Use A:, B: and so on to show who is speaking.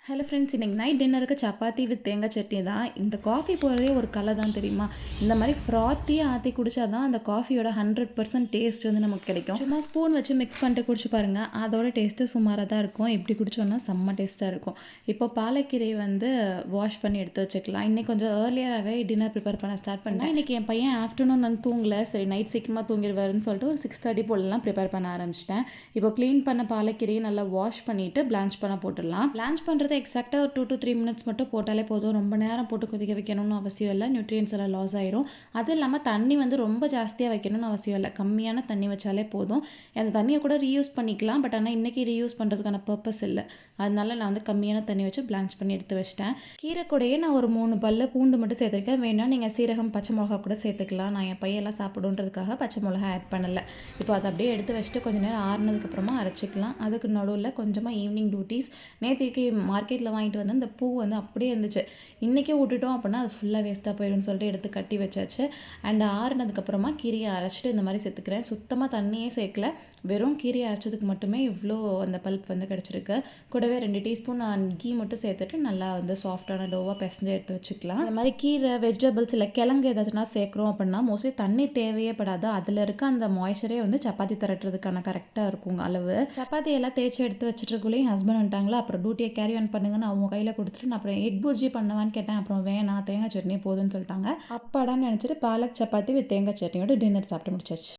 A: Hello friends, இன்னைக்கு night டின்னருக்கு chapati with தேங்காய் சட்னி தான். இந்த காஃபி போடுறதே ஒரு கலை தான் தெரியுமா? இந்த மாதிரி ஃப்ராத்தியாக ஆற்றி குடிச்சா தான் அந்த காஃபியோட 100% டேஸ்ட் வந்து நமக்கு கிடைக்கும். சும்மா ஸ்பூன் வச்சு மிக்ஸ் பண்ணிட்டு குடிச்சு பாருங்கள், அதோட டேஸ்ட்டு சுமாராக தான் இருக்கும். எப்படி குடிச்சோன்னா செம்ம டேஸ்ட்டாக இருக்கும். இப்போ பாலக்கீரையை வந்து வாஷ் பண்ணி எடுத்து வச்சுக்கலாம். இன்றைக்கி கொஞ்சம் ஏர்லியராகவே டின்னர் ப்ரிப்பேர் பண்ண ஸ்டார்ட் பண்ணேன். இன்றைக்கி என் பையன் ஆஃப்டர்நூன் வந்து தூங்கலை, சரி நைட் சீக்கிரமாக தூங்கிடுவாருன்னு சொல்லிட்டு ஒரு 6:30 போலலாம் ப்ரிப்பேர் பண்ண ஆரம்பிச்சிட்டேன். இப்போ க்ளீன் பண்ண பாலக்கீரையை நல்லா வாஷ் பண்ணிவிட்டு பிளான்ச் பண்ண போட்டுடலாம். பிளான்ச் பண்ணுறது எக்ஸாக்டாக ஒரு 2 to 3 மினிட்ஸ் மட்டும் போட்டாலே போதும். ரொம்ப நேரம் போட்டு கொதிக்க வைக்கணும்னு அவசியம் இல்லை. நியூட்ரியன்ஸ் எல்லாம் லாஸ் ஆயிரும். அது இல்லாமல் தண்ணி வந்து ரொம்ப ஜாஸ்தியாக வைக்கணும்னு அவசியம் இல்லை. கம்மியான தண்ணி வச்சாலே போதும். அந்த தண்ணியை கூட ரீயூஸ் பண்ணிக்கலாம். பட் ஆனால் இன்றைக்கி ரீயூஸ் பண்ணுறதுக்கான பர்பஸ் இல்லை. அதனால நான் வந்து கம்மியான தண்ணி வச்சு பிளான்ச் பண்ணி எடுத்து வச்சிட்டேன். கீரை கூடயே நான் ஒரு 3 பல்லு பூண்டு மட்டும் சேர்த்துருக்கேன். வேணால் நீங்கள் சீரகம், பச்சை மிளகா கூட சேர்த்துக்கலாம். நான் என் பையெல்லாம் சாப்பிடுன்றதுக்காக பச்சை மிளகா ஆட் பண்ணலை. இப்போ அதை அப்படியே எடுத்து வச்சுட்டு கொஞ்சம் நேரம் ஆறுனதுக்கப்புறமா அரைச்சிக்கலாம். அதுக்கு நடுவில் கொஞ்சமாக ஈவினிங் டியூட்டிஸ். நேற்றுக்கு மார்க்கெட்டில் வாங்கிட்டு வந்து இந்த பூ வந்து அப்படியே இருந்துச்சு. இன்றைக்கே விட்டுட்டோம் அப்படின்னா அது ஃபுல்லாக வேஸ்ட்டாக போயிடும்னு சொல்லிட்டு எடுத்து கட்டி வச்சாச்சு. அண்ட் ஆறுனதுக்கப்புறமா கீரையை அரைச்சிட்டு இந்த மாதிரி சேர்த்துக்கிறேன். சுத்தமாக தண்ணியே சேர்க்கல, வெறும் கீரையை அரைச்சதுக்கு மட்டுமே இவ்வளோ அந்த பல்ப் வந்து கிடச்சிருக்கு. கூடவே 2 டீஸ்பூன் கீ மட்டும் சேர்த்துட்டு நல்லா வந்து சாஃப்டான டோவாக பிசைஞ்சு எடுத்து வச்சுக்கலாம். இந்த மாதிரி கீரை, வெஜிடபிள்ஸ் இல்லை கிழங்கு ஏதாச்சும்னா சேர்க்குறோம் அப்படின்னா மோஸ்ட்லி தண்ணி தேவையே படாது. அதில் இருக்க அந்த மாய்ச்சரே வந்து சப்பாத்தி திரட்டுறதுக்கான கரெக்டாக இருக்குங்க அளவு. சப்பாத்தி எல்லாம் தேய்ச்சி எடுத்து வச்சுட்டுக்குள்ளேயும் ஹஸ்பண்ட் வந்துட்டாங்களா, அப்புறம் டியூட்டியை கேரி ஆன் பண்ணுங்கன்னு அவங்க கையில் கொடுத்துட்டு நான் அப்புறம் எக் புர்ஜி பண்ணவான்னு கேட்டேன். அப்புறம் வேணாம், தேங்காய் சட்னி போதுன்னு சொல்லிட்டாங்க. அப்பாடான்னு நினச்சிட்டு பாலக் சப்பாத்தி வித் தேங்காய் சட்னியோட டின்னர் சாப்பிட்டு முடிச்சாச்சு.